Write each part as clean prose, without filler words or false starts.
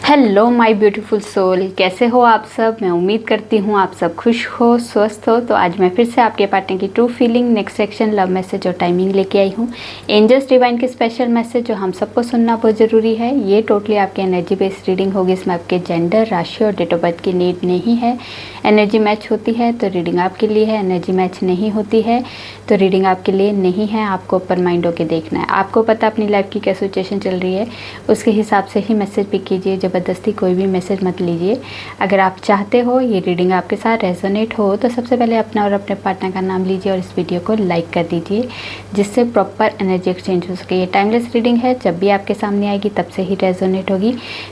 Hello my beautiful soul, कैसे हो आप सब। मैं उम्मीद करती हूँ आप सब खुश हो, स्वस्थ हो। तो आज मैं फिर से आपके पार्टनर की true feeling, next section, love message और टाइमिंग लेके आई हूँ। एंजल्स डिवाइन के स्पेशल मैसेज जो हम सबको सुनना बहुत ज़रूरी है। ये टोटली आपकी एनर्जी बेस्ड रीडिंग होगी। इसमें आपके जेंडर, राशि और डेट ऑफ बर्थ की नीड नहीं है। एनर्जी मैच होती है तो रीडिंग आपके लिए है, एनर्जी मैच नहीं होती है तो रीडिंग आपके लिए नहीं है। आपको ओपन माइंड होकर देखना है। आपको पता अपनी लाइफ की क्या सिचुएशन चल रही है, उसके हिसाब से ही मैसेज पिक कीजिए। ज़बरदस्ती कोई भी मैसेज मत लीजिए। अगर आप चाहते हो ये रीडिंग आपके साथ रेजोनेट हो तो सबसे पहले अपना और अपने पार्टनर का नाम लीजिए और इस वीडियो को लाइक कर दीजिए, जिससे प्रॉपर एनर्जी एक्सचेंज हो सके। ये टाइमलेस रीडिंग है, जब भी आपके सामने आएगी तब से ही रेजोनेट होगी।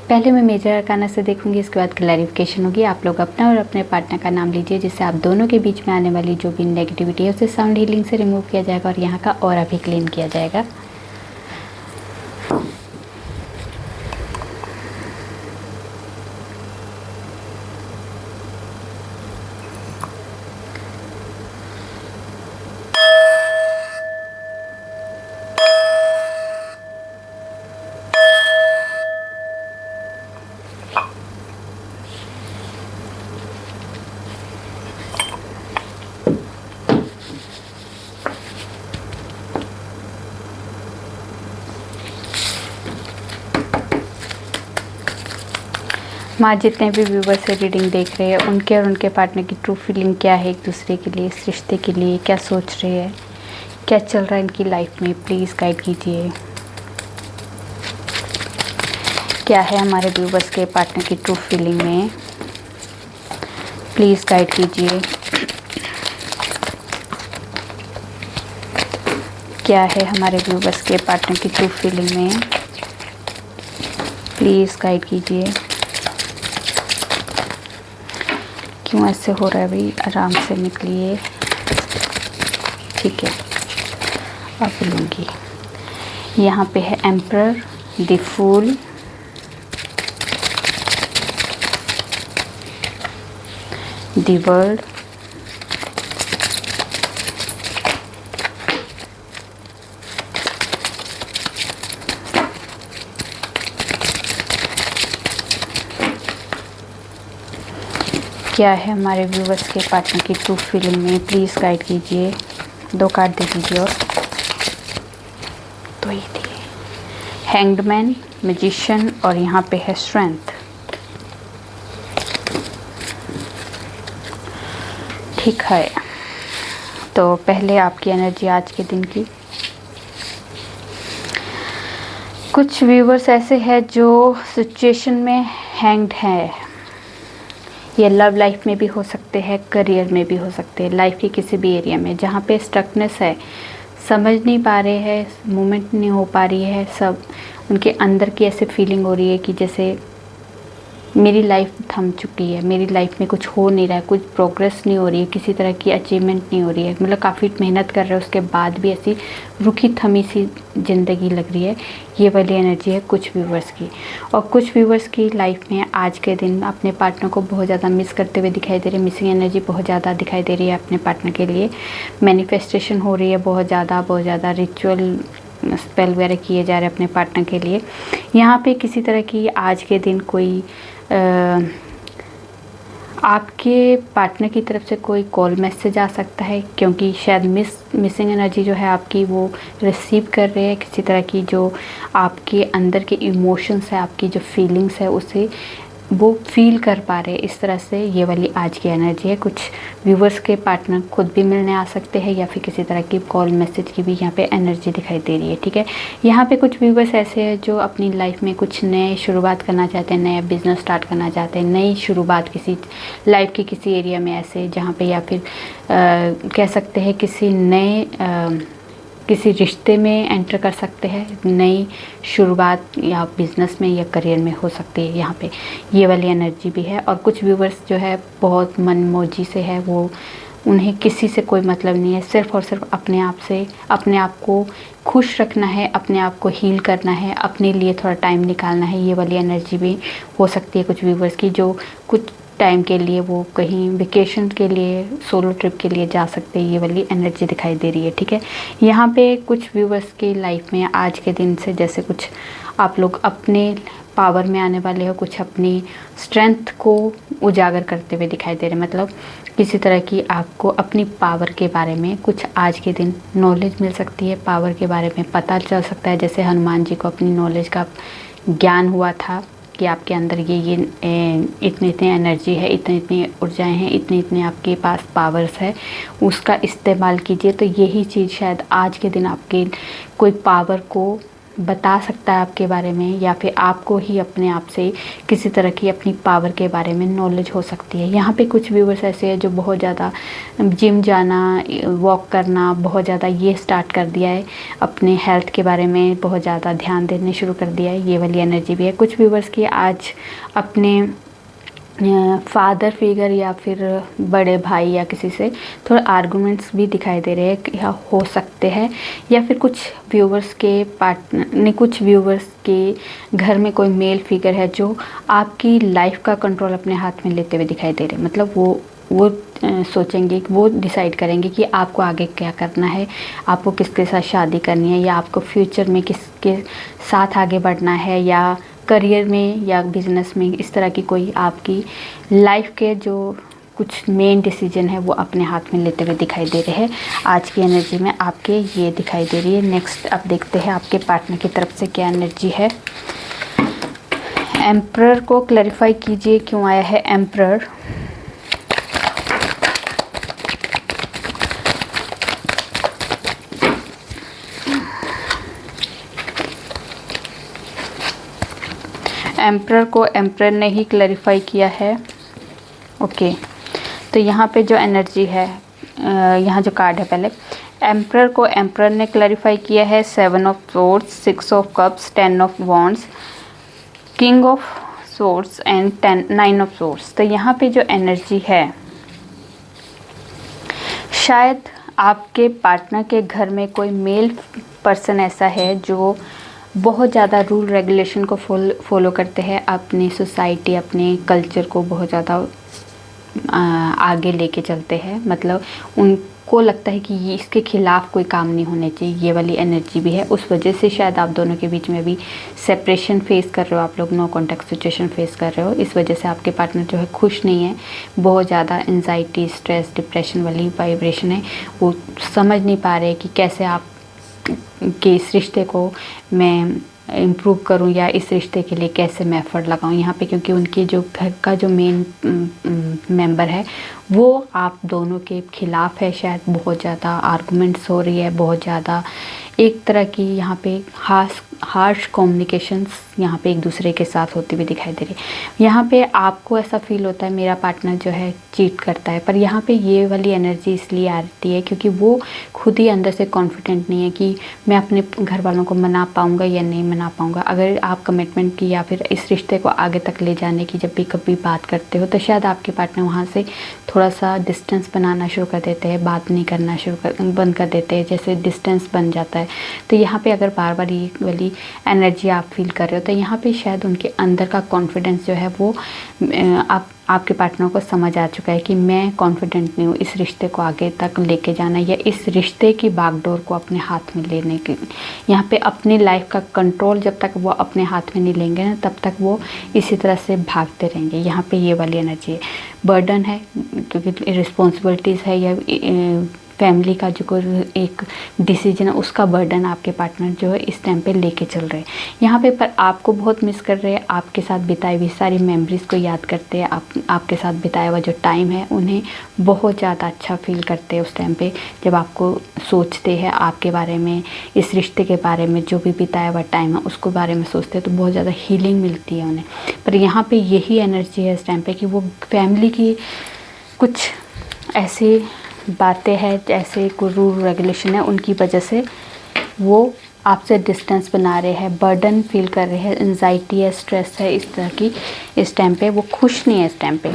पहले मैं मेजर अरकाना से देखूंगी, इसके बाद क्लैरिफिकेशन होगी। आप लोग अपना और अपने पार्टनर का नाम लीजिए, जिससे आप दोनों के बीच में आने वाली जो भी नेगेटिविटी है उसे साउंड हीलिंग से रिमूव किया जाएगा और यहाँ का ऑरा भी क्लीन किया जाएगा। माँ, जितने भी व्यूवर्स से रीडिंग देख रहे हैं उनके और उनके पार्टनर की ट्रू फीलिंग क्या है एक दूसरे के लिए, इस रिश्ते के लिए क्या सोच रहे हैं, क्या चल रहा है इनकी लाइफ में, प्लीज़ गाइड कीजिए। क्या है हमारे व्यूवर्स के पार्टनर की ट्रू फीलिंग में, प्लीज़ गाइड कीजिए। क्या है हमारे व्यूवर्स के पार्टनर की ट्रू फीलिंग में, प्लीज़ गाइड कीजिए। क्यों ऐसे हो रहा है भाई, आराम से निकलिए। ठीक है, अब लूँगी। यहाँ पे है emperor, the fool, the world, क्या है हमारे व्यूवर्स के पार्टनर की ट्रू फीलिंग में, प्लीज़ गाइड कीजिए। 2 कार्ड दे दीजिए और 2 ही दिए। हैंग्ड मैन, मैजिशियन और यहाँ पे है स्ट्रेंथ। ठीक है, तो पहले आपकी एनर्जी आज के दिन की। कुछ व्यूवर्स ऐसे हैं जो सिचुएशन में हैंग्ड है। ये लव लाइफ में भी हो सकते हैं, करियर में भी हो सकते हैं, लाइफ के किसी भी एरिया में जहाँ पे स्टकनेस है, समझ नहीं पा रहे हैं, मूवमेंट नहीं हो पा रही है। सब उनके अंदर की ऐसे फीलिंग हो रही है कि जैसे मेरी लाइफ थम चुकी है, मेरी लाइफ में कुछ हो नहीं रहा है, कुछ प्रोग्रेस नहीं हो रही है, किसी तरह की अचीवमेंट नहीं हो रही है। मतलब काफ़ी मेहनत कर रहे हैं, उसके बाद भी ऐसी रुकी थमी सी ज़िंदगी लग रही है। ये वाली एनर्जी है कुछ व्यूवर्स की। और कुछ व्यूवर्स की लाइफ में आज के दिन अपने पार्टनर को बहुत ज़्यादा मिस करते हुए दिखाई दे रही है। मिसिंग एनर्जी बहुत ज़्यादा दिखाई दे रही है अपने पार्टनर के लिए। मैनिफेस्टेशन हो रही है बहुत ज़्यादा, रिचुअल स्पेल वगैरह किए जा रहे हैं अपने पार्टनर के लिए। यहाँ पे किसी तरह की आज के दिन कोई आपके पार्टनर की तरफ से कोई कॉल मैसेज आ सकता है, क्योंकि शायद मिसिंग एनर्जी जो है आपकी वो रिसीव कर रहे हैं किसी तरह की जो आपके अंदर के इमोशंस है, आपकी जो फीलिंग्स है उसे वो फील कर पा रहे हैं। इस तरह से ये वाली आज की एनर्जी है। कुछ व्यूवर्स के पार्टनर खुद भी मिलने आ सकते हैं या फिर किसी तरह की कॉल मैसेज की भी यहाँ पे एनर्जी दिखाई दे रही है। ठीक है, यहाँ पे कुछ व्यूवर्स ऐसे हैं जो अपनी लाइफ में कुछ नए शुरुआत करना चाहते हैं, नया बिजनेस स्टार्ट करना चाहते हैं, नई शुरुआत किसी लाइफ के किसी एरिया में ऐसे जहाँ पे, या फिर कह सकते हैं किसी नए किसी रिश्ते में एंटर कर सकते हैं। नई शुरुआत या बिज़नेस में या करियर में हो सकती है। यहाँ पे ये वाली एनर्जी भी है। और कुछ व्यूवर्स जो है बहुत मनमौजी से है, वो उन्हें किसी से कोई मतलब नहीं है, सिर्फ़ और सिर्फ अपने आप से, अपने आप को खुश रखना है, अपने आप को हील करना है, अपने लिए थोड़ा टाइम निकालना है। ये वाली एनर्जी भी हो सकती है कुछ व्यूवर्स की, जो कुछ टाइम के लिए वो कहीं वेकेशन के लिए, सोलो ट्रिप के लिए जा सकते हैं। ये वाली एनर्जी दिखाई दे रही है। ठीक है, यहाँ पे कुछ व्यूवर्स की लाइफ में आज के दिन से जैसे कुछ आप लोग अपने पावर में आने वाले हो, कुछ अपनी स्ट्रेंथ को उजागर करते हुए दिखाई दे रहे हैं। मतलब किसी तरह की आपको अपनी पावर के बारे में कुछ आज के दिन नॉलेज मिल सकती है, पावर के बारे में पता चल सकता है। जैसे हनुमान जी को अपनी नॉलेज का ज्ञान हुआ था कि आपके अंदर ये इतनी इतनी एनर्जी है, इतनी इतनी ऊर्जाएं हैं, इतने इतने आपके पास पावर्स है, उसका इस्तेमाल कीजिए। तो यही चीज़ शायद आज के दिन आपके कोई पावर को बता सकता है आपके बारे में, या फिर आपको ही अपने आप से किसी तरह की अपनी पावर के बारे में नॉलेज हो सकती है। यहाँ पे कुछ व्यूवर्स ऐसे हैं जो बहुत ज़्यादा जिम जाना, वॉक करना बहुत ज़्यादा ये स्टार्ट कर दिया है, अपने हेल्थ के बारे में बहुत ज़्यादा ध्यान देने शुरू कर दिया है। ये वाली एनर्जी भी है कुछ व्यूवर्स की। आज अपने फादर फिगर या फिर बड़े भाई या किसी से थोड़ा आर्गुमेंट्स भी दिखाई दे रहे हैं या हो सकते हैं, या फिर कुछ व्यूवर्स के पार्टनर ने, कुछ व्यूवर्स के घर में कोई मेल फिगर है जो आपकी लाइफ का कंट्रोल अपने हाथ में लेते हुए दिखाई दे रहे हैं। मतलब वो सोचेंगे, वो डिसाइड करेंगे कि आपको आगे क्या करना है, आपको किसके साथ शादी करनी है, या आपको फ्यूचर में किसके साथ आगे बढ़ना है, या करियर में या बिजनेस में। इस तरह की कोई आपकी लाइफ के जो कुछ मेन डिसीजन है वो अपने हाथ में लेते हुए दिखाई दे रहे हैं। आज की एनर्जी में आपके ये दिखाई दे रही है। नेक्स्ट अब देखते हैं आपके पार्टनर की तरफ से क्या एनर्जी है। एम्परर को क्लैरिफाई कीजिए, क्यों आया है एम्परर। एम्परर को एम्परर ने ही क्लैरिफाई किया है। ओके, तो यहाँ पे जो एनर्जी है, यहाँ जो कार्ड है, पहले एम्परर को एम्परर ने क्लैरिफाई किया है 7 of swords, 6 of cups, 10 of wands, king of swords and 9 of swords. तो यहाँ पे जो एनर्जी है, शायद आपके पार्टनर के घर में कोई मेल पर्सन ऐसा है जो बहुत ज़्यादा रूल रेगुलेशन को फॉलो करते हैं, अपनी सोसाइटी, अपने कल्चर को बहुत ज़्यादा आगे लेके चलते हैं। मतलब उनको लगता है कि ये इसके खिलाफ कोई काम नहीं होने चाहिए। ये वाली एनर्जी भी है। उस वजह से शायद आप दोनों के बीच में भी सेपरेशन फेस कर रहे हो, आप लोग नो कॉन्टैक्ट सिचुएशन फेस कर रहे हो। इस वजह से आपके पार्टनर जो है खुश नहीं है, बहुत ज़्यादा एंजाइटी, स्ट्रेस, डिप्रेशन वाली वाइब्रेशन है। वो समझ नहीं पा रहे कि कैसे आप कि इस रिश्ते को मैं इम्प्रूव करूं, या इस रिश्ते के लिए कैसे मैं एफर्ट लगाऊं यहाँ पे, क्योंकि उनके जो घर का जो मेन मेंबर है वो आप दोनों के खिलाफ है। शायद बहुत ज़्यादा आर्गुमेंट्स हो रही है, बहुत ज़्यादा एक तरह की यहाँ पे हार्श कम्युनिकेशंस यहाँ पे एक दूसरे के साथ होती हुई दिखाई दे रही है। यहाँ पे आपको ऐसा फील होता है मेरा पार्टनर जो है चीट करता है, पर यहाँ पे ये वाली एनर्जी इसलिए आती है क्योंकि वो खुद ही अंदर से कॉन्फिडेंट नहीं है कि मैं अपने घर वालों को मना पाऊँगा या नहीं मना पाऊँगा। अगर आप कमिटमेंट की या फिर इस रिश्ते को आगे तक ले जाने की जब भी कभी बात करते हो, तो शायद आपके पार्टनर वहाँ से थोड़ा सा डिस्टेंस बनाना शुरू कर देते हैं, बात नहीं करना बंद कर देते हैं, जैसे डिस्टेंस बन जाता है। तो यहाँ पे अगर बार बार ये वाली एनर्जी आप फील कर रहे हो, तो यहाँ पे शायद उनके अंदर का कॉन्फिडेंस जो है वो आपके पार्टनर को समझ आ चुका है कि मैं कॉन्फिडेंट नहीं हूँ इस रिश्ते को आगे तक लेके जाना, या इस रिश्ते की बागडोर को अपने हाथ में लेने के। यहाँ पे अपनी लाइफ का कंट्रोल जब तक वो अपने हाथ में नहीं लेंगे ना, तब तक वो इसी तरह से भागते रहेंगे। यहाँ पे ये वाली एनर्जी है। बर्डन है क्योंकि रिस्पॉन्सिबिलिटीज़ है, या फैमिली का जो कोई एक डिसीजन है उसका बर्डन आपके पार्टनर जो है इस टाइम पे लेके चल रहे हैं यहाँ पे। पर आपको बहुत मिस कर रहे हैं, आपके साथ बिताई हुई सारी मेमोरीज़ को याद करते हैं, आपके साथ बिताया हुआ जो टाइम है उन्हें बहुत ज़्यादा अच्छा फील करते हैं उस टाइम पे। जब आपको सोचते हैं आपके बारे में, इस रिश्ते के बारे में, जो भी बिताया हुआ टाइम है उसको बारे में सोचते हैं, तो बहुत ज़्यादा हीलिंग मिलती है उन्हें। पर यहाँ पर यही एनर्जी है इस टाइम पर कि वो फैमिली की कुछ ऐसी बातें हैं, ऐसे कोई रूल रेगुलेशन है, उनकी वजह से वो आपसे डिस्टेंस बना रहे हैं, बर्डन फील कर रहे हैं, एंजाइटी है, स्ट्रेस है इस तरह की। इस टाइम पे वो खुश नहीं है इस टाइम पे,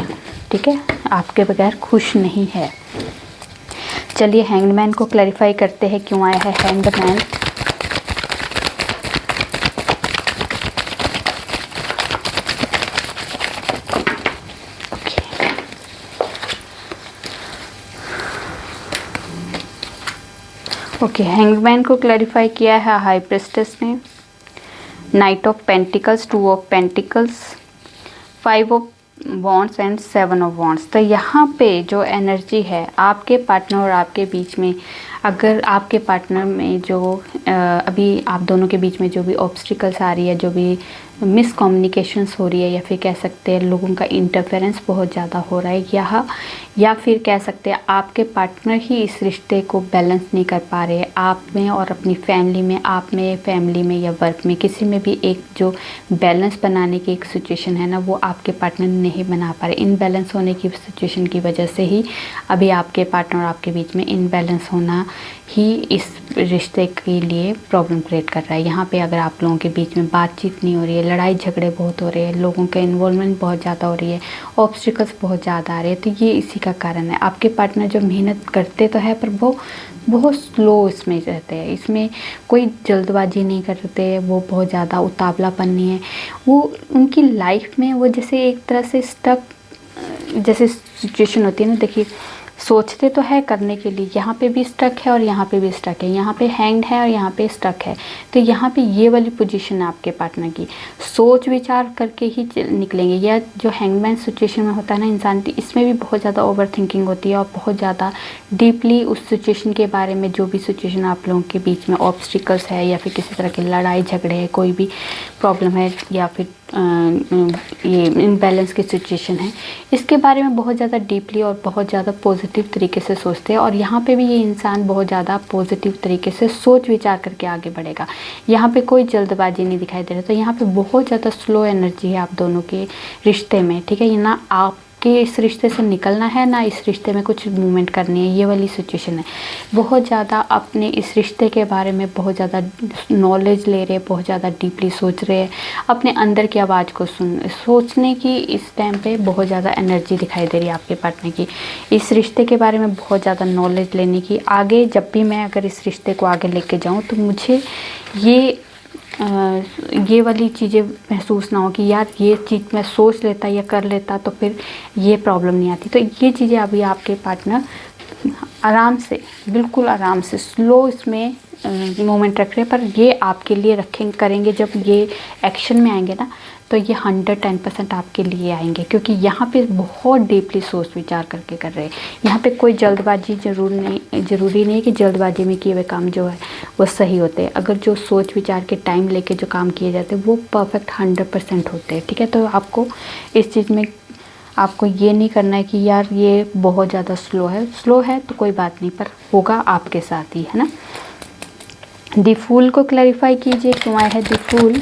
ठीक है, आपके बगैर खुश नहीं है। चलिए हैंगमैन को क्लैरिफाई करते हैं क्यों आया है हैंगमैन। ओके, हैंगमैन को क्लैरिफाई किया है हाई प्रिस्टेस ने। Night of pentacles, 2 of pentacles, 5 of wands and 7 of wands. तो यहाँ पे जो एनर्जी है आपके पार्टनर और आपके बीच में, अगर आपके पार्टनर में जो अभी आप दोनों के बीच में जो भी ऑब्स्टिकल्स आ रही है, जो भी मिसकम्युनिकेशंस हो रही है, या फिर कह सकते हैं लोगों का इंटरफेरेंस बहुत ज़्यादा हो रहा है, या फिर कह सकते हैं आपके पार्टनर ही इस रिश्ते को बैलेंस नहीं कर पा रहे हैं, आप में और अपनी फैमिली में, आप में, फैमिली में या वर्क में, किसी में भी एक जो बैलेंस बनाने की एक सिचुएशन है ना, वो आपके पार्टनर नहीं बना पा रहे। इनबैलेंस होने की सिचुएशन की वजह से ही अभी आपके पार्टनर और आपके बीच में इनबैलेंस होना ही इस रिश्ते के लिए प्रॉब्लम क्रिएट कर रहा है। यहाँ पे अगर आप लोगों के बीच में बातचीत नहीं हो रही है, लड़ाई झगड़े बहुत हो रहे हैं, लोगों के इन्वॉल्वमेंट बहुत ज़्यादा हो रही है, ऑब्स्टिकल्स बहुत ज़्यादा आ रहे हैं, तो ये इसी का कारण है। आपके पार्टनर जो मेहनत करते तो है पर वो बहुत स्लो इसमें रहते हैं, इसमें कोई जल्दबाजी नहीं करते, वो बहुत ज़्यादा उतावलापन नहीं है, वो उनकी लाइफ में वो जैसे एक तरह से स्टक जैसे सिचुएशन होती है ना, देखिए सोचते तो है करने के लिए, यहाँ पे भी स्टक है और यहाँ पे भी स्टक है, यहाँ पे हैंग्ड है और यहाँ पे स्टक है। तो यहाँ पे ये वाली पोजीशन है आपके पार्टनर की, सोच विचार करके ही निकलेंगे। या जो हैंगमैन सिचुएशन में होता है ना इंसान, इसमें भी बहुत ज़्यादा ओवर थिंकिंग होती है और बहुत ज़्यादा डीपली उस सिचुएशन के बारे में, जो भी सिचुएशन आप लोगों के बीच में ऑब्स्टिकल्स है या फिर किसी तरह की लड़ाई झगड़े है, कोई भी प्रॉब्लम है या फिर ये इनबैलेंस की सिचुएशन है, इसके बारे में बहुत ज़्यादा डीपली और बहुत ज़्यादा पॉजिटिव तरीके से सोचते हैं। और यहाँ पे भी ये इंसान बहुत ज़्यादा पॉजिटिव तरीके से सोच विचार करके आगे बढ़ेगा। यहाँ पे कोई जल्दबाजी नहीं दिखाई दे रहा। तो यहाँ पे बहुत ज़्यादा स्लो एनर्जी है आप दोनों के रिश्ते में, ठीक है। ये ना आप कि इस रिश्ते से निकलना है ना इस रिश्ते में कुछ मूवमेंट करनी है, ये वाली सिचुएशन है। बहुत ज़्यादा अपने इस रिश्ते के बारे में बहुत ज़्यादा नॉलेज ले रहे हैं, बहुत ज़्यादा डीपली सोच रहे हैं, अपने अंदर की आवाज़ को सोचने की इस टाइम पे बहुत ज़्यादा एनर्जी दिखाई दे रही है आपके पार्टनर की, इस रिश्ते के बारे में बहुत ज़्यादा नॉलेज लेने की। आगे जब भी मैं अगर इस रिश्ते को आगे लेके जाऊँ तो मुझे ये वाली चीज़ें महसूस ना हो कि यार ये चीज़ मैं सोच लेता या कर लेता तो फिर ये प्रॉब्लम नहीं आती। तो ये चीज़ें अभी आपके पार्टनर आराम से, बिल्कुल आराम से स्लो इसमें मोमेंट रख रहे हैं, पर ये आपके लिए करेंगे। जब ये एक्शन में आएंगे ना तो ये 110% आपके लिए आएंगे, क्योंकि यहाँ पे बहुत डीपली सोच विचार करके कर रहे हैं। यहाँ पे कोई जल्दबाजी ज़रूरी नहीं कि जल्दबाजी में किए हुए काम जो है वो सही होते हैं। अगर जो सोच विचार के टाइम लेके जो काम किए जाते हैं वो परफेक्ट 100% होते हैं, ठीक है। तो आपको इस चीज़ में आपको ये नहीं करना है कि यार ये बहुत ज़्यादा स्लो है तो कोई बात नहीं, पर होगा आपके साथ ही, है ना। द फूल को क्लैरिफाई कीजिए, क्यों आया है the fool.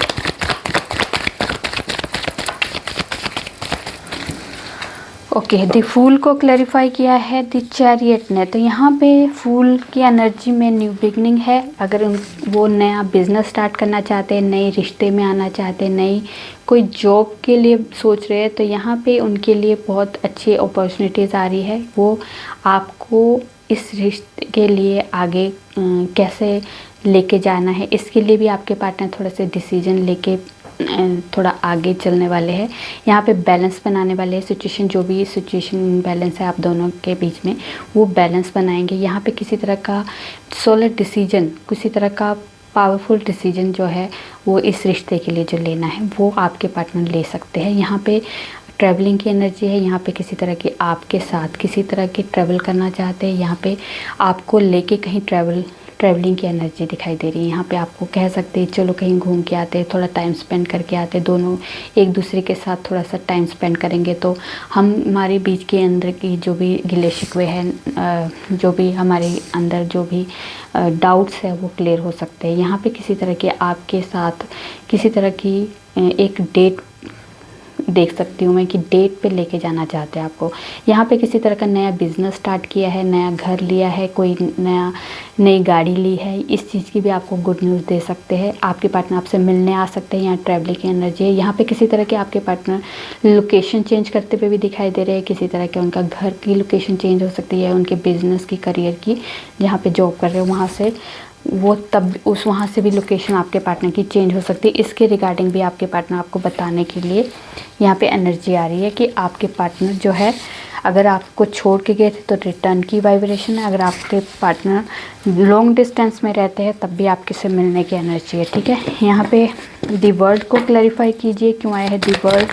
Okay, the fool को क्लैरिफाई किया है द चैरियट ने। तो यहाँ पे फूल की एनर्जी में न्यू बिगनिंग है। अगर वो नया बिजनेस स्टार्ट करना चाहते हैं, नए रिश्ते में आना चाहते हैं, नई कोई जॉब के लिए सोच रहे हैं, तो यहाँ पे उनके लिए बहुत अच्छी अपॉर्चुनिटीज़ आ रही है। वो आपको इस रिश्ते के लिए आगे कैसे लेके जाना है, इसके लिए भी आपके पार्टनर थोड़ा से डिसीजन लेके थोड़ा आगे चलने वाले हैं। यहाँ पे बैलेंस बनाने वाले हैं। सिचुएशन जो भी सिचुएशन बैलेंस है आप दोनों के बीच में, वो बैलेंस बनाएंगे। यहाँ पे किसी तरह का सॉलिड डिसीजन, किसी तरह का पावरफुल डिसीजन जो है वो इस रिश्ते के लिए जो लेना है वो आपके पार्टनर ले सकते हैं। यहाँ पे ट्रैवलिंग की एनर्जी है। यहाँ पे किसी तरह की आपके साथ किसी तरह की ट्रैवल करना चाहते हैं। यहाँ पे आपको लेके कहीं ट्रैवलिंग की एनर्जी दिखाई दे रही है। यहाँ पे आपको कह सकते हैं चलो कहीं घूम के आते हैं, थोड़ा टाइम स्पेंड करके आते हैं, दोनों एक दूसरे के साथ थोड़ा सा टाइम स्पेंड करेंगे तो हमारे बीच के अंदर की जो भी गिले शिकवे हैं, जो भी हमारे अंदर जो भी डाउट्स है वो क्लियर हो सकते हैं। यहाँ पे किसी तरह के आपके साथ किसी तरह की एक डेट देख सकती हूँ मैं कि डेट पे लेके जाना चाहते हैं आपको। यहाँ पे किसी तरह का नया बिज़नेस स्टार्ट किया है, नया घर लिया है, कोई नई गाड़ी ली है, इस चीज़ की भी आपको गुड न्यूज़ दे सकते हैं। आपके पार्टनर आपसे मिलने आ सकते हैं। यहाँ ट्रैवलिंग की एनर्जी है। यहाँ पे किसी तरह के आपके पार्टनर लोकेशन चेंज करते हुए भी दिखाई दे रहे हैं। किसी तरह के उनका घर की लोकेशन चेंज हो सकती है, उनके बिज़नेस की, करियर की, जहाँ पर जॉब कर रहे हो वहाँ से वो तब वहाँ से भी लोकेशन आपके पार्टनर की चेंज हो सकती है। इसके रिगार्डिंग भी आपके पार्टनर आपको बताने के लिए यहाँ पे एनर्जी आ रही है कि आपके पार्टनर जो है अगर आपको छोड़ के गए थे तो रिटर्न की वाइब्रेशन है। अगर आपके पार्टनर लॉन्ग डिस्टेंस में रहते हैं तब भी आपके से मिलने की एनर्जी है, ठीक है। यहाँ पे दी वर्ल्ड को क्लैरिफाई कीजिए, क्यों आया है the world.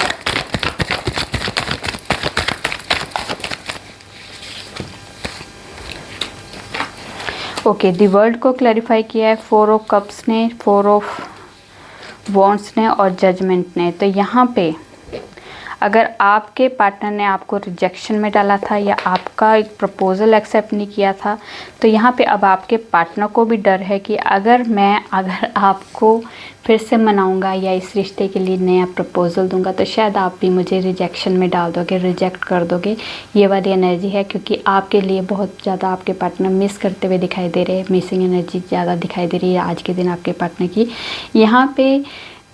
Okay, the world को क्लैरिफाई किया है 4 ऑफ कप्स ने, 4 ऑफ वॉन्ड्स ने और जजमेंट ने। तो यहाँ पे अगर आपके पार्टनर ने आपको रिजेक्शन में डाला था या आपका एक प्रपोज़ल एक्सेप्ट नहीं किया था, तो यहाँ पे अब आपके पार्टनर को भी डर है कि अगर आपको फिर से मनाऊंगा या इस रिश्ते के लिए नया प्रपोज़ल दूंगा तो शायद आप भी मुझे रिजेक्शन में डाल दोगे, रिजेक्ट कर दोगे। ये वाली एनर्जी है, क्योंकि आपके लिए बहुत ज़्यादा आपके पार्टनर मिस करते हुए दिखाई दे रहे हैं। मिसिंग एनर्जी ज़्यादा दिखाई दे रही है आज के दिन आपके पार्टनर की। यहाँ पे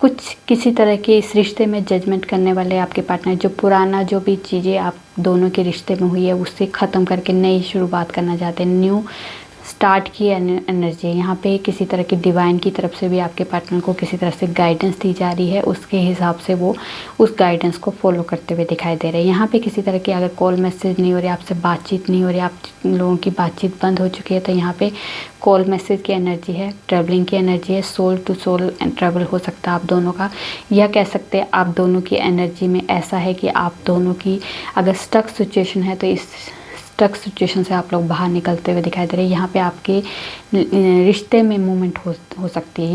कुछ किसी तरह के इस रिश्ते में जजमेंट करने वाले आपके पार्टनर, जो पुराना जो भी चीज़ें आप दोनों के रिश्ते में हुई है उससे ख़त्म करके नई शुरुआत करना चाहते हैं, न्यू स्टार्ट की एनर्जी है। यहाँ पे किसी तरह की डिवाइन की तरफ से भी आपके पार्टनर को किसी तरह से गाइडेंस दी जा रही है, उसके हिसाब से वो उस गाइडेंस को फॉलो करते हुए दिखाई दे रहे हैं। यहाँ पे किसी तरह की अगर कॉल मैसेज नहीं हो रही, आपसे बातचीत नहीं हो रही, आप लोगों की बातचीत बंद हो चुकी है, तो यहाँ पे कॉल मैसेज की एनर्जी है, ट्रैवलिंग की एनर्जी है, सोल टू सोल ट्रैवल हो सकता है आप दोनों का। यह कह सकते हैं आप दोनों की एनर्जी में ऐसा है कि आप दोनों की अगर स्टक सिचुएशन है तो इस स्टक सिचुएशन से आप लोग बाहर निकलते हुए दिखाई दे रहे हैं। यहाँ पे आपके रिश्ते में मूवमेंट हो सकती है।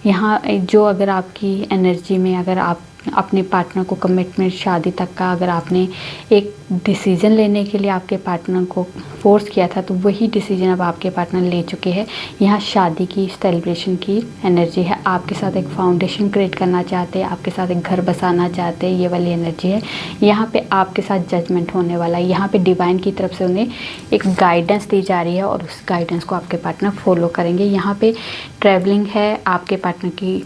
यहाँ जो अगर आपकी एनर्जी में अगर आप अपने पार्टनर को कमिटमेंट शादी तक का अगर आपने एक डिसीज़न लेने के लिए आपके पार्टनर को फोर्स किया था, तो वही डिसीज़न अब आपके पार्टनर ले चुके हैं। यहाँ शादी की सेलिब्रेशन की एनर्जी है, आपके साथ एक फाउंडेशन क्रिएट करना चाहते हैं, आपके साथ एक घर बसाना चाहते हैं, ये वाली एनर्जी है। यहाँ पे आपके साथ जजमेंट होने वाला है। यहाँ पे डिवाइन की तरफ से उन्हें एक गाइडेंस दी जा रही है और उस गाइडेंस को आपके पार्टनर फॉलो करेंगे। यहाँ पे ट्रैवलिंग है आपके पार्टनर की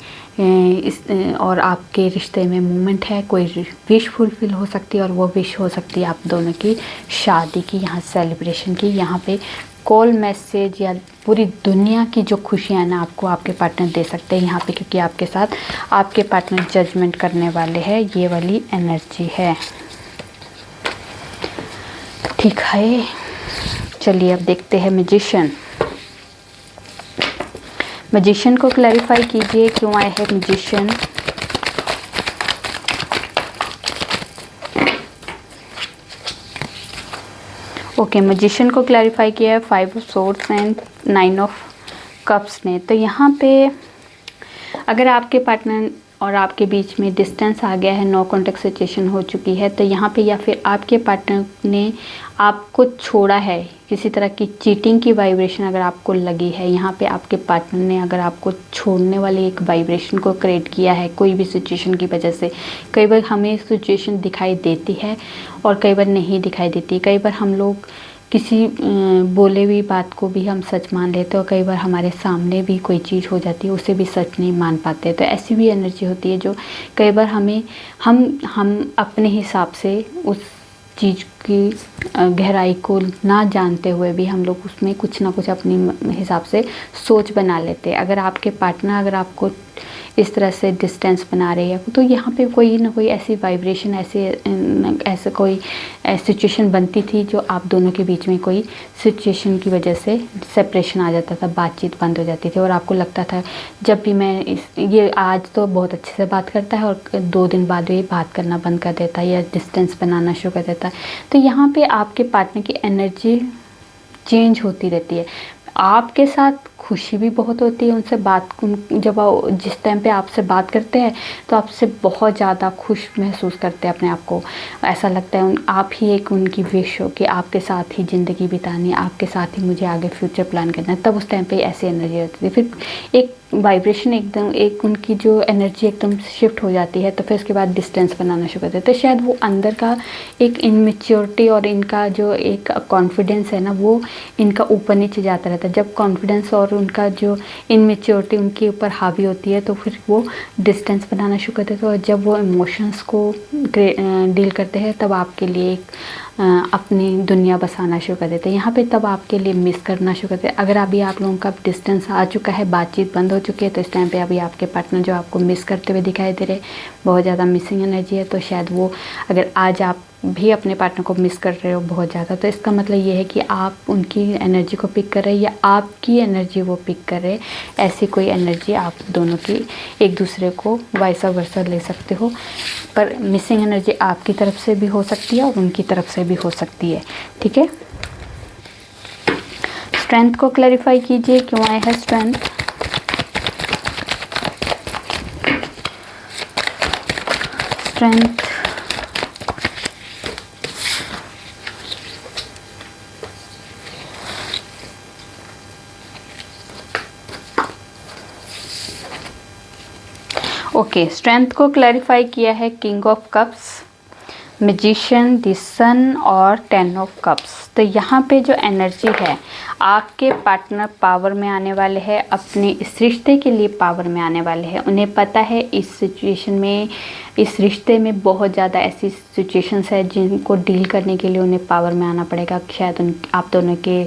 और आपके रिश्ते में मूवमेंट है, कोई विश फुलफिल हो सकती है और वो विश हो सकती है आप दोनों की शादी की, यहाँ सेलिब्रेशन की। यहाँ पे कॉल मैसेज या पूरी दुनिया की जो खुशियाँ ना आपको आपके पार्टनर दे सकते हैं यहाँ पे, क्योंकि आपके साथ आपके पार्टनर जजमेंट करने वाले हैं। ये वाली एनर्जी है, ठीक है। चलिए अब देखते हैं मैजिशियन। मैजिशियन को क्लैरिफाई कीजिए, क्यों आए हैं मैजिशियन। ओके, मैजिशियन को क्लैरिफाई किया है 5 of swords and 9 of cups ने। तो यहाँ पे अगर आपके पार्टनर और आपके बीच में डिस्टेंस आ गया है, नो कॉन्टेक्ट सिचुएशन हो चुकी है, तो यहाँ पे या फिर आपके पार्टनर ने आपको छोड़ा है, किसी तरह की चीटिंग की वाइब्रेशन अगर आपको लगी है, यहाँ पे आपके पार्टनर ने अगर आपको छोड़ने वाली एक वाइब्रेशन को क्रिएट किया है कोई भी सिचुएशन की वजह से। कई बार हमें सिचुएशन दिखाई देती है और कई बार नहीं दिखाई देती। कई बार हम लोग किसी बोले हुई बात को भी हम सच मान लेते हैं और कई बार हमारे सामने भी कोई चीज़ हो जाती है उसे भी सच नहीं मान पाते। तो ऐसी भी एनर्जी होती है जो कई बार हम अपने हिसाब से उस चीज़ की गहराई को ना जानते हुए भी हम लोग उसमें कुछ ना कुछ अपने हिसाब से सोच बना लेते हैं। अगर आपके पार्टनर अगर आपको इस तरह से डिस्टेंस बना रही है, तो यहाँ पे कोई ना कोई ऐसी वाइब्रेशन ऐसे कोई सिचुएशन बनती थी जो आप दोनों के बीच में कोई सिचुएशन की वजह से सेपरेशन आ जाता था, बातचीत बंद हो जाती थी और आपको लगता था जब भी मैं ये आज तो बहुत अच्छे से बात करता है और 2 दिन बाद ये बात करना बंद कर देता है या डिस्टेंस बनाना शुरू कर देता है। तो यहाँ पे आपके पार्टनर की एनर्जी चेंज होती रहती है। आपके साथ खुशी भी बहुत होती है उनसे बात, जब जिस टाइम पे आपसे बात करते हैं तो आपसे बहुत ज़्यादा खुश महसूस करते हैं अपने आप को। ऐसा लगता है आप ही एक उनकी विश हो कि आपके साथ ही ज़िंदगी बितानी है, आपके साथ ही मुझे आगे फ्यूचर प्लान करना है। तब उस टाइम पे ऐसी एनर्जी होती है, फिर एक वाइब्रेशन एकदम एक उनकी जो एनर्जी एकदम शिफ्ट हो जाती है, तो फिर उसके बाद डिस्टेंस बनाना शुरू कर देते हैं। तो शायद वो अंदर का एक इनमेच्योरिटी और इनका जो एक कॉन्फिडेंस है ना, वो इनका ऊपर नीचे जाता रहता है। जब कॉन्फिडेंस और उनका जो इनमेच्योरिटी उनके ऊपर हावी होती है तो फिर वो डिस्टेंस बनाना शुरू कर देते हैं। और जब वो इमोशंस को डील करते हैं तब आपके लिए एक अपनी दुनिया बसाना शुरू कर देते हैं। यहाँ पे तब आपके लिए मिस करना शुरू करते हैं। अगर अभी आप लोगों का डिस्टेंस आ चुका है, बातचीत बंद हो चुकी है, तो इस टाइम पे अभी आपके पार्टनर जो आपको मिस करते हुए दिखाई दे रहे हैं, बहुत ज़्यादा मिसिंग एनर्जी है। तो शायद वो अगर आज आप भी अपने पार्टनर को मिस कर रहे हो बहुत ज़्यादा, तो इसका मतलब ये है कि आप उनकी एनर्जी को पिक कर रहे हैं या आपकी एनर्जी वो पिक कर रहे हैं। ऐसी कोई एनर्जी आप दोनों की एक दूसरे को वाइसा वर्सा ले सकते हो, पर मिसिंग एनर्जी आपकी तरफ से भी हो सकती है और उनकी तरफ से भी हो सकती है। ठीक है, स्ट्रेंथ को क्लैरिफाई कीजिए, क्यों आया है स्ट्रेंथ। स्ट्रेंथ ओके, स्ट्रेंथ को क्लैरिफाई किया है king of cups, magician, the sun और 10 ऑफ कप्स। तो यहाँ पे जो एनर्जी है, आपके पार्टनर पावर में आने वाले हैं, अपने इस रिश्ते के लिए पावर में आने वाले हैं। उन्हें पता है इस सिचुएशन में, इस रिश्ते में बहुत ज़्यादा ऐसी सिचुएशंस है जिनको डील करने के लिए उन्हें पावर में आना पड़ेगा। शायद आप दोनों के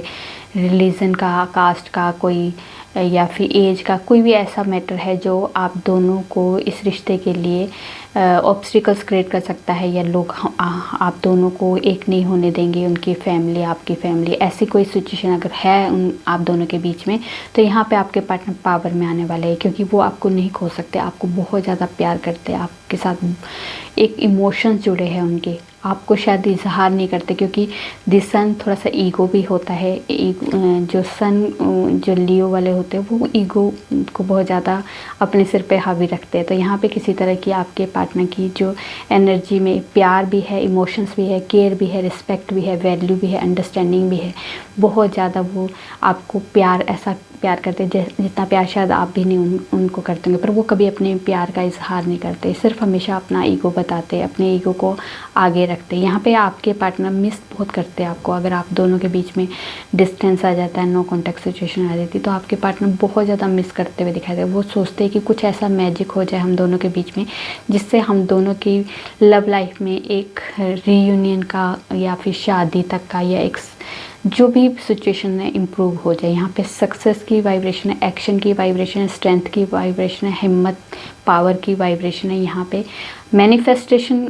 रिलीजन का, कास्ट का कोई या फिर एज का कोई भी ऐसा मैटर है जो आप दोनों को इस रिश्ते के लिए ऑब्स्टिकल्स क्रिएट कर सकता है, या लोग आप दोनों को एक नहीं होने देंगे, उनकी फैमिली, आपकी फैमिली, ऐसी कोई सिचुएशन अगर है उन आप दोनों के बीच में, तो यहाँ पे आपके पार्टनर पावर में आने वाले हैं, क्योंकि वो आपको नहीं खो सकते, आपको बहुत ज़्यादा प्यार करते हैं, आपके साथ एक इमोशंस जुड़े हैं उनके, आपको शायद इजहार नहीं करते, क्योंकि द सन थोड़ा सा ईगो भी होता है। जो सन, जो लियो वाले होते हैं, वो ईगो को बहुत ज़्यादा अपने सिर पे हावी रखते हैं। तो यहाँ पे किसी तरह की आपके पार्टनर की जो एनर्जी में प्यार भी है, इमोशंस भी है, केयर भी है, रिस्पेक्ट भी है, वैल्यू भी है, अंडरस्टैंडिंग भी है, बहुत ज़्यादा वो आपको प्यार, ऐसा प्यार करते हैं जितना प्यार शायद आप भी नहीं उनको करते होंगे, पर वो कभी अपने प्यार का इजहार नहीं करते, सिर्फ हमेशा अपना ईगो बताते हैं, अपने ईगो को आगे रखते हैं। यहाँ पे आपके पार्टनर मिस बहुत करते हैं आपको। अगर आप दोनों के बीच में डिस्टेंस आ जाता है, नो कॉन्टैक्ट सिचुएशन आ जाती है, तो आपके पार्टनर बहुत ज़्यादा मिस करते हुए दिखाई देते हैं। वो सोचते हैं कि कुछ ऐसा मैजिक हो जाए हम दोनों के बीच में, जिससे हम दोनों की लव लाइफ में एक रीयूनियन का या फिर शादी तक का या एक जो भी सिचुएशन है इम्प्रूव हो जाए। यहाँ पे सक्सेस की वाइब्रेशन है, एक्शन की वाइब्रेशन है, स्ट्रेंथ की वाइब्रेशन है, हिम्मत, पावर की वाइब्रेशन है। यहाँ पे मैनिफेस्टेशन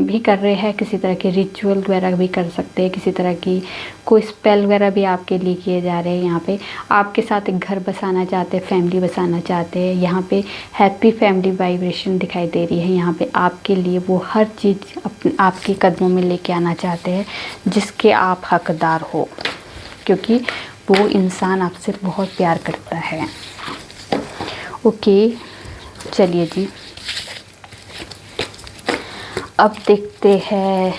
भी कर रहे हैं, किसी तरह के रिचुअल वगैरह भी कर सकते हैं, किसी तरह की कोई स्पेल वगैरह भी आपके लिए किए जा रहे हैं। यहाँ पे आपके साथ एक घर बसाना चाहते हैं, फैमिली बसाना चाहते हैं। यहाँ पे हैप्पी फैमिली वाइब्रेशन दिखाई दे रही है। यहाँ पे आपके लिए वो हर चीज़ आपके कदमों में लेके आना चाहते हैं जिसके आप हकदार हो, क्योंकि वो इंसान आपसे बहुत प्यार करता है। ओके, चलिए जी, अब देखते हैं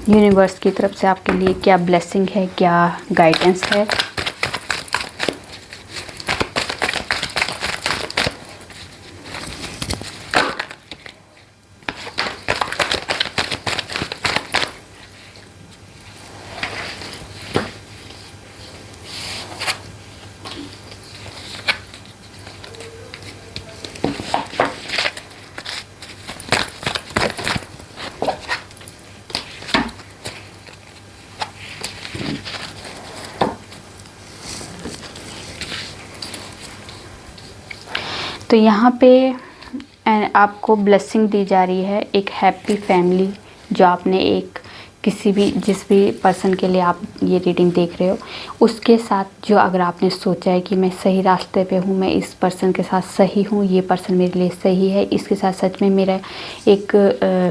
यूनिवर्स की तरफ से आपके लिए क्या ब्लेसिंग है, क्या गाइडेंस है। तो यहाँ पे आपको ब्लेसिंग दी जा रही है, एक हैप्पी फैमिली, जो आपने एक किसी भी जिस भी पर्सन के लिए आप ये रीडिंग देख रहे हो उसके साथ, जो अगर आपने सोचा है कि मैं सही रास्ते पे हूँ, मैं इस पर्सन के साथ सही हूँ, ये पर्सन मेरे लिए सही है, इसके साथ सच में मेरा एक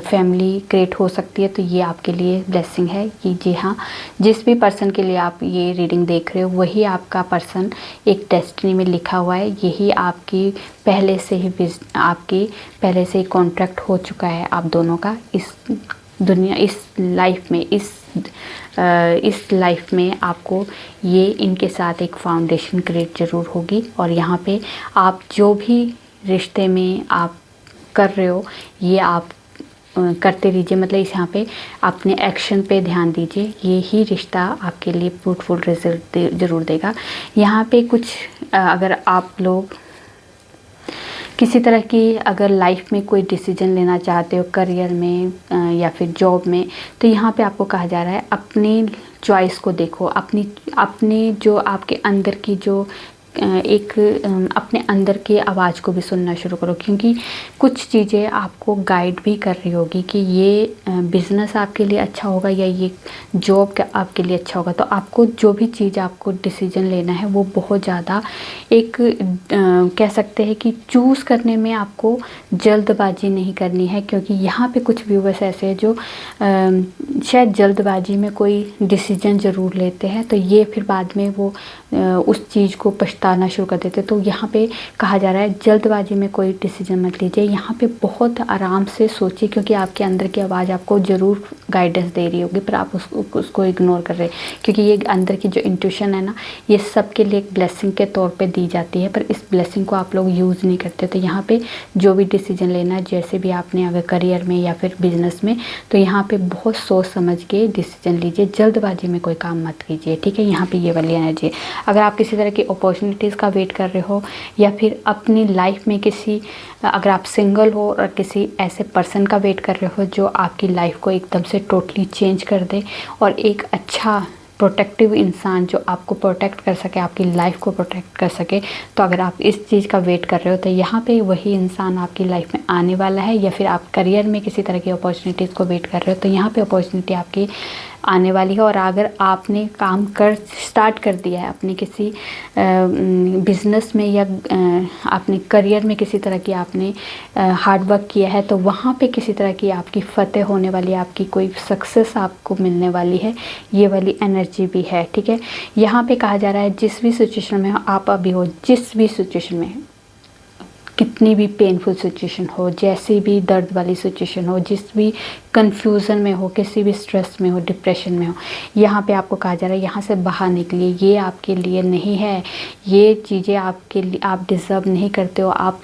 फैमिली क्रिएट हो सकती है, तो ये आपके लिए ब्लेसिंग है कि जी हाँ, जिस भी पर्सन के लिए आप ये रीडिंग देख रहे हो वही आपका पर्सन एक डेस्टिनी में लिखा हुआ है। यही आपकी पहले से ही कॉन्ट्रैक्ट हो चुका है आप दोनों का, इस दुनिया, इस लाइफ में आपको ये इनके साथ एक फाउंडेशन क्रिएट ज़रूर होगी। और यहाँ पे आप जो भी रिश्ते में आप कर रहे हो ये आप करते रहिए, मतलब इस यहाँ पे अपने एक्शन पे ध्यान दीजिए, ये ही रिश्ता आपके लिए फ्रूटफुल रिजल्ट ज़रूर देगा। यहाँ पे कुछ अगर आप लोग किसी तरह की अगर लाइफ में कोई डिसीजन लेना चाहते हो, करियर में या फिर जॉब में, तो यहाँ पे आपको कहा जा रहा है अपनी चॉइस को देखो, अपनी जो आपके अंदर की जो अपने अंदर की आवाज़ को भी सुनना शुरू करो, क्योंकि कुछ चीज़ें आपको गाइड भी कर रही होगी कि ये बिज़नेस आपके लिए अच्छा होगा या ये जॉब आपके लिए अच्छा होगा। तो आपको जो भी चीज़ आपको डिसीजन लेना है वो बहुत ज़्यादा एक कह सकते हैं कि चूज़ करने में आपको जल्दबाजी नहीं करनी है, क्योंकि यहाँ पे कुछ व्यूवर्स ऐसे हैं जो शायद जल्दबाजी में कोई डिसीजन ज़रूर लेते हैं, तो ये फिर बाद में वो उस चीज़ को पछताना शुरू कर देते। तो यहाँ पे कहा जा रहा है जल्दबाजी में कोई डिसीजन मत लीजिए, यहाँ पे बहुत आराम से सोचिए, क्योंकि आपके अंदर की आवाज़ आपको ज़रूर गाइडेंस दे रही होगी, पर आप उसको इग्नोर कर रहे हैं, क्योंकि ये अंदर की जो इंट्यूशन है ना, ये सबके लिए एक ब्लेसिंग के तौर पे दी जाती है, पर इस ब्लेसिंग को आप लोग यूज़ नहीं करते। तो यहाँ पे जो भी डिसीजन लेना है, जैसे भी आपने अगर करियर में या फिर बिजनेस में, तो यहाँ पे बहुत सोच समझ के डिसीजन लीजिए, जल्दबाजी में कोई काम मत कीजिए, ठीक है। यहाँ पे ये वाली एनर्जी, अगर आप किसी तरह की अपॉर्चुनिटीज़ का वेट कर रहे हो या फिर अपनी लाइफ में अगर आप सिंगल हो और किसी ऐसे पर्सन का वेट कर रहे हो जो आपकी लाइफ को एकदम से टोटली चेंज कर दे और एक अच्छा प्रोटेक्टिव इंसान जो आपको प्रोटेक्ट कर सके, आपकी लाइफ को प्रोटेक्ट कर सके, तो अगर आप इस चीज़ का वेट कर रहे हो तो यहाँ पे वही इंसान आपकी लाइफ में आने वाला है। या फिर आप करियर में किसी तरह की अपॉर्चुनिटीज़ को वेट कर रहे हो तो यहाँ पे अपॉर्चुनिटी आपकी आने वाली है। और अगर आपने काम स्टार्ट कर दिया है अपने किसी बिजनेस में या अपने करियर में किसी तरह की आपने हार्ड वर्क किया है, तो वहाँ पे किसी तरह की आपकी फतेह होने वाली है, आपकी कोई सक्सेस आपको मिलने वाली है, ये वाली एनर्जी भी है, ठीक है। यहाँ पे कहा जा रहा है जिस भी सिचुएशन में आप अभी हो, जिस भी सिचुएशन में, कितनी भी पेनफुल सिचुएशन हो, जैसी भी दर्द वाली सिचुएशन हो, जिस भी कन्फ्यूज़न में हो, किसी भी स्ट्रेस में हो, डिप्रेशन में हो, यहाँ पे आपको कहा जा रहा है यहाँ से बाहर निकलिए, ये आपके लिए नहीं है, ये चीज़ें आपके लिए, आप डिज़र्व नहीं करते हो, आप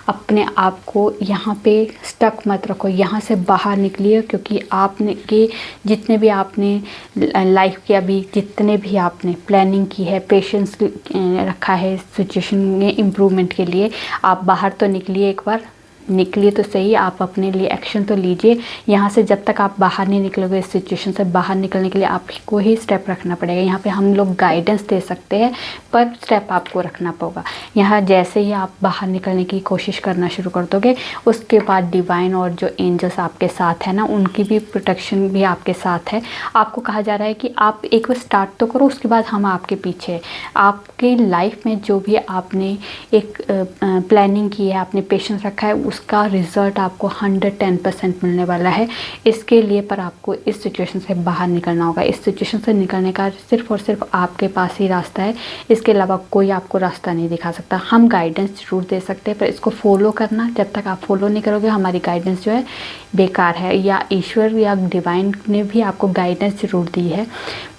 अपने आप को यहाँ पे स्टक मत रखो, यहाँ से बाहर निकलिए, क्योंकि आपने के जितने भी आपने लाइफ के अभी जितने भी आपने प्लानिंग की है, पेशेंस रखा है सिचुएशन में इम्प्रूवमेंट के लिए, आप बाहर तो निकलिए, एक बार निकलिए तो सही, आप अपने लिए एक्शन तो लीजिए। यहाँ से जब तक आप बाहर नहीं निकलोगे, इस सिचुएशन से बाहर निकलने के लिए आपको ही स्टेप रखना पड़ेगा। यहाँ पे हम लोग गाइडेंस दे सकते हैं, पर स्टेप आपको रखना पड़ेगा। यहाँ जैसे ही आप बाहर निकलने की कोशिश करना शुरू कर दोगे, उसके बाद डिवाइन और जो एंजल्स आपके साथ है ना, उनकी भी प्रोटेक्शन भी आपके साथ है। आपको कहा जा रहा है कि आप एक बार स्टार्ट तो करो, उसके बाद हम आपके पीछे। आपकी लाइफ में जो भी आपने एक प्लानिंग की है, आपने पेशेंस रखा है, उसका रिज़ल्ट आपको 110% मिलने वाला है। इसके लिए पर आपको इस सिचुएशन से बाहर निकलना होगा। इस सिचुएशन से निकलने का सिर्फ़ और सिर्फ आपके पास ही रास्ता है, इसके अलावा कोई आपको रास्ता नहीं दिखा सकता। हम गाइडेंस ज़रूर दे सकते हैं, पर इसको फॉलो करना, जब तक आप फॉलो नहीं करोगे, हमारी गाइडेंस जो है बेकार है। या ईश्वर या डिवाइन ने भी आपको गाइडेंस ज़रूर दी है,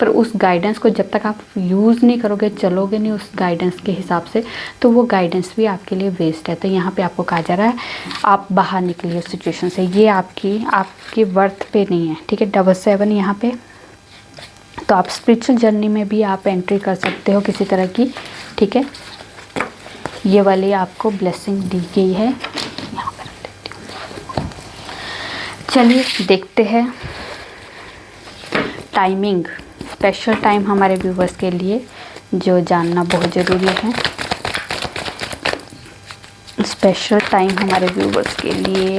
पर उस गाइडेंस को जब तक आप यूज़ नहीं करोगे, चलोगे नहीं उस गाइडेंस के हिसाब से, तो वो गाइडेंस भी आपके लिए वेस्ट है। तो यहाँ पे आपको कहा जा रहा है आप बाहर निकलिए उस सिचुएशन से, ये आपकी वर्थ पे नहीं है, ठीक है। 77 यहाँ पे, तो आप स्पिरिचुअल जर्नी में भी आप एंट्री कर सकते हो किसी तरह की, ठीक है। ये वाली आपको ब्लेसिंग दी गई है, यहाँ पर रख देती हूँ। चलिए देखते हैं टाइमिंग, स्पेशल टाइम हमारे व्यूवर्स के लिए जो जानना बहुत ज़रूरी है। स्पेशल टाइम हमारे व्यूवर्स के लिए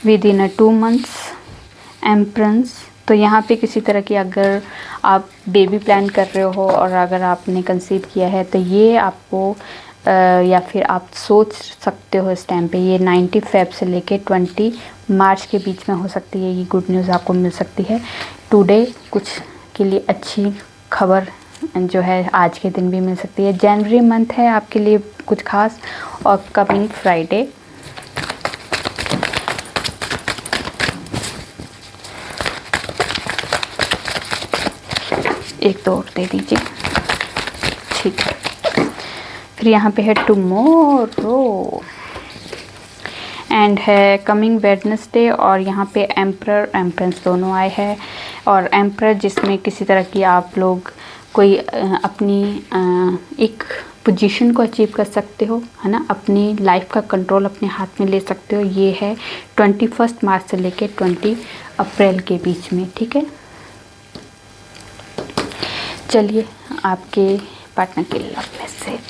विद इन 2 months एम्परेंस। तो यहाँ पे किसी तरह की अगर आप बेबी प्लान कर रहे हो और अगर आपने कंसीव किया है, तो ये आपको या फिर आप सोच सकते हो इस टाइम पे, ये 90 फेब से लेके 20 मार्च के बीच में हो सकती है। ये गुड न्यूज़ आपको मिल सकती है टुडे, कुछ के लिए अच्छी खबर जो है आज के दिन भी मिल सकती है। जनवरी मंथ है आपके लिए कुछ खास, और कमिंग फ्राइडे। एक दो और दे दीजिए, ठीक है। फिर यहाँ पे है टुमारो एंड है कमिंग वेडनेसडे, और यहाँ पे एम्परर एम्परेंस दोनों आए हैं। और एम्परर जिसमें किसी तरह की आप लोग कोई अपनी एक पोजीशन को अचीव कर सकते हो, है ना, अपनी लाइफ का कंट्रोल अपने हाथ में ले सकते हो। ये है 21 मार्च से लेके 20 अप्रैल के बीच में, ठीक है। चलिए आपके पार्टनर की लव मैसेज।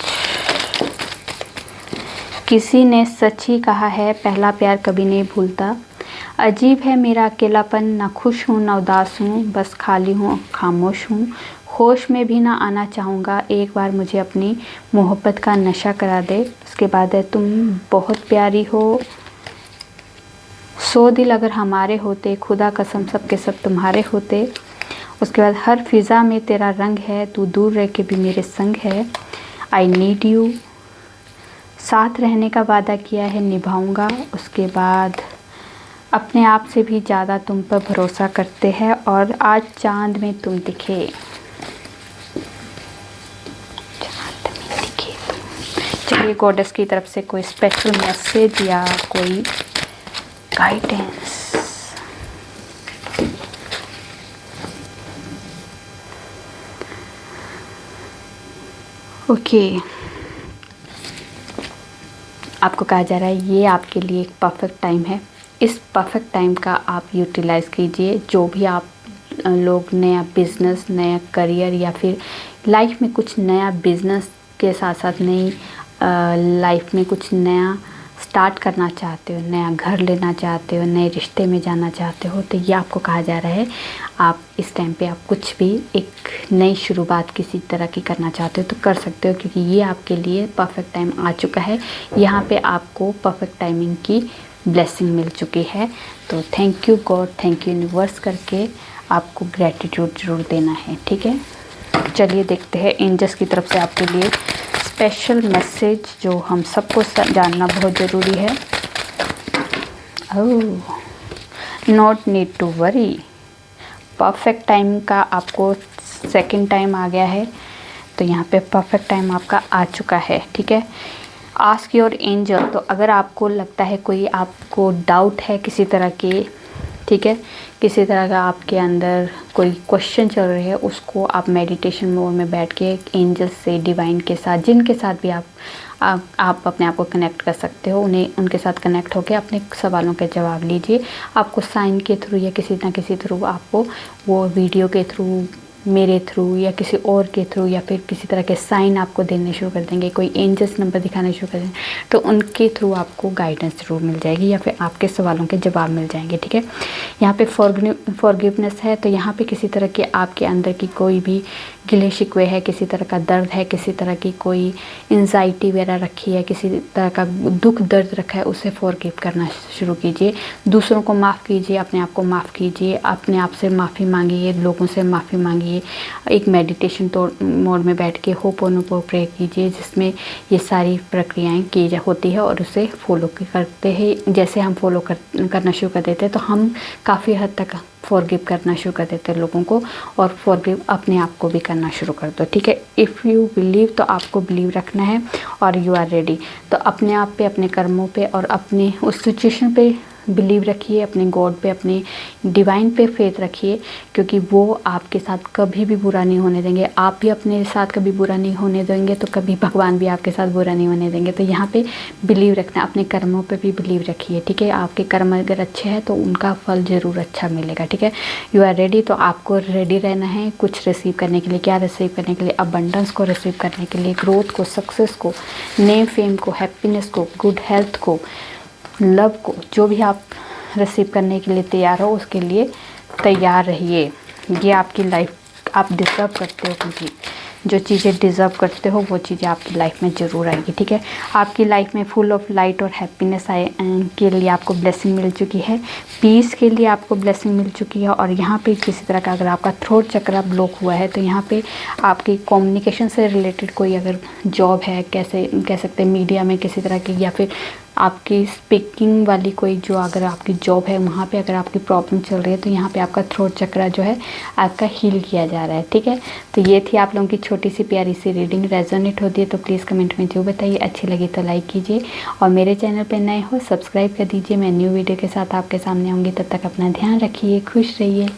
किसी ने सच ही कहा है, पहला प्यार कभी नहीं भूलता। अजीब है मेरा अकेलापन, ना खुश हूँ ना उदास हूँ, बस खाली हूँ खामोश हूँ। होश में भी ना आना चाहूँगा, एक बार मुझे अपनी मोहब्बत का नशा करा दे। उसके बाद है तुम बहुत प्यारी हो, 100 दिल अगर हमारे होते, खुदा कसम सब के सब तुम्हारे होते। उसके बाद हर फिज़ा में तेरा रंग है, तू दूर रह के भी मेरे संग है। आई नीड यू, साथ रहने का वादा किया है निभाऊंगा। उसके बाद अपने आप से भी ज़्यादा तुम पर भरोसा करते हैं और आज चांद में तुम दिखे। चांद में दिखे तुम। चलिए गॉडेस की तरफ से कोई स्पेशल मैसेज या कोई गाइडेंस। ओके, आपको कहा जा रहा है ये आपके लिए एक परफेक्ट टाइम है। इस परफेक्ट टाइम का आप यूटिलाइज़ कीजिए। जो भी आप लोग नया बिज़नेस, नया करियर या फिर लाइफ में कुछ नया बिज़नेस के साथ साथ नई लाइफ में कुछ नया स्टार्ट करना चाहते हो, नया घर लेना चाहते हो, नए रिश्ते में जाना चाहते हो, तो ये आपको कहा जा रहा है आप इस टाइम पे आप कुछ भी एक नई शुरुआत किसी तरह की करना चाहते हो तो कर सकते हो, क्योंकि ये आपके लिए परफेक्ट टाइम आ चुका है। यहाँ पे आपको परफेक्ट टाइमिंग की ब्लेसिंग मिल चुकी है। तो thank you God, thank you universe करके आपको ग्रैटिट्यूड ज़रूर देना है। ठीक है, चलिए देखते हैं एंजल्स की तरफ से आपके लिए स्पेशल मैसेज जो हम सबको जानना बहुत ज़रूरी है। Oh, not need to worry, perfect time का आपको सेकंड टाइम आ गया है। तो यहाँ पे परफेक्ट टाइम आपका आ चुका है। ठीक है, आस्क योर एंजल। तो अगर आपको लगता है कोई आपको डाउट है किसी तरह के, ठीक है, किसी तरह का आपके अंदर कोई क्वेश्चन चल रहे हैं, उसको आप मेडिटेशन मोड में बैठ के एंजल से, डिवाइन के साथ, जिनके साथ भी आप अपने आप को कनेक्ट कर सकते हो, उनके साथ कनेक्ट होकर अपने सवालों के जवाब लीजिए। आपको साइन के थ्रू या किसी ना किसी थ्रू आपको वो वीडियो के थ्रू, मेरे थ्रू या किसी और के थ्रू या फिर किसी तरह के साइन आपको देने शुरू कर देंगे, कोई एंजल्स नंबर दिखाने शुरू कर देंगे, तो उनके थ्रू आपको गाइडेंस ज़रूर मिल जाएगी या फिर आपके सवालों के जवाब मिल जाएंगे। ठीक है, यहाँ पे फॉरगिवनेस है। तो यहाँ पे किसी तरह के आपके अंदर की कोई भी गिले शिकवे है, किसी तरह का दर्द है, किसी तरह की कोई एंजाइटी वगैरह रखी है, किसी तरह का दुख दर्द रखा है, उसे फॉरगिव करना शुरू कीजिए। दूसरों को माफ़ कीजिए, अपने आप को माफ़ कीजिए, अपने आप से माफ़ी मांगिए, लोगों से माफ़ी मांगिए। एक मेडिटेशन मोड में बैठ के होपोनोपो प्रे कीजिए, जिसमें ये सारी प्रक्रियाएं की होती है और उसे फॉलो करते हैं। जैसे हम फॉलो करना शुरू कर देते हैं तो हम काफ़ी हद तक फॉरगिव करना शुरू कर देते हैं लोगों को, और फॉरगिव अपने आप को भी करना शुरू कर दो। ठीक है, इफ़ यू बिलीव, तो आपको बिलीव रखना है और यू आर रेडी। तो अपने आप पे, अपने कर्मों पे और अपने उस सिचुएशन पे बिलीव रखिए, अपने गॉड पे, अपने डिवाइन पे फेथ रखिए, क्योंकि वो आपके साथ कभी भी बुरा नहीं होने देंगे। आप भी अपने साथ कभी बुरा नहीं होने देंगे तो कभी भगवान भी आपके साथ बुरा नहीं होने देंगे। तो यहाँ पे बिलीव रखना, अपने कर्मों पे भी बिलीव रखिए। ठीक है, आपके कर्म अगर अच्छे हैं तो उनका फल ज़रूर अच्छा मिलेगा। ठीक है, यू आर रेडी। तो आपको रेडी रहना है कुछ रिसीव करने के लिए। क्या रिसीव करने के लिए? अबंडेंस को रिसीव करने के लिए, ग्रोथ को, सक्सेस को, नेम फेम को, हैप्पीनेस को, गुड हेल्थ को, लव को। जो भी आप रिसीव करने के लिए तैयार हो उसके लिए तैयार रहिए। ये आपकी लाइफ आप डिज़र्व करते हो, क्योंकि जो चीज़ें डिज़र्व करते हो वो चीज़ें आपकी लाइफ में ज़रूर आएगी। ठीक है, आपकी लाइफ में फुल ऑफ लाइट और हैप्पीनेस के लिए आपको ब्लेसिंग मिल चुकी है, पीस के लिए आपको ब्लेसिंग मिल चुकी है। और यहाँ पे किसी तरह का अगर आपका थ्रोट चक्र ब्लॉक हुआ है तो यहाँ पे आपकी कम्युनिकेशन से रिलेटेड कोई अगर जॉब है, कैसे कह सकते हैं, मीडिया में किसी तरह की, या फिर आपकी स्पीकिंग वाली कोई जो अगर आपकी जॉब है वहाँ पे अगर आपकी प्रॉब्लम चल रही है तो यहाँ पे आपका थ्रोट चक्र जो है आपका हील किया जा रहा है। ठीक है, तो ये थी आप लोगों की छोटी सी प्यारी सी रीडिंग। रेजोनेट होती है तो प्लीज़ कमेंट में जो बताइए, अच्छी लगी तो लाइक कीजिए और मेरे चैनल पर नए हो सब्सक्राइब कर दीजिए। मैं न्यू वीडियो के साथ आपके सामने आऊँगी, तब तक अपना ध्यान रखिए, खुश रहिए।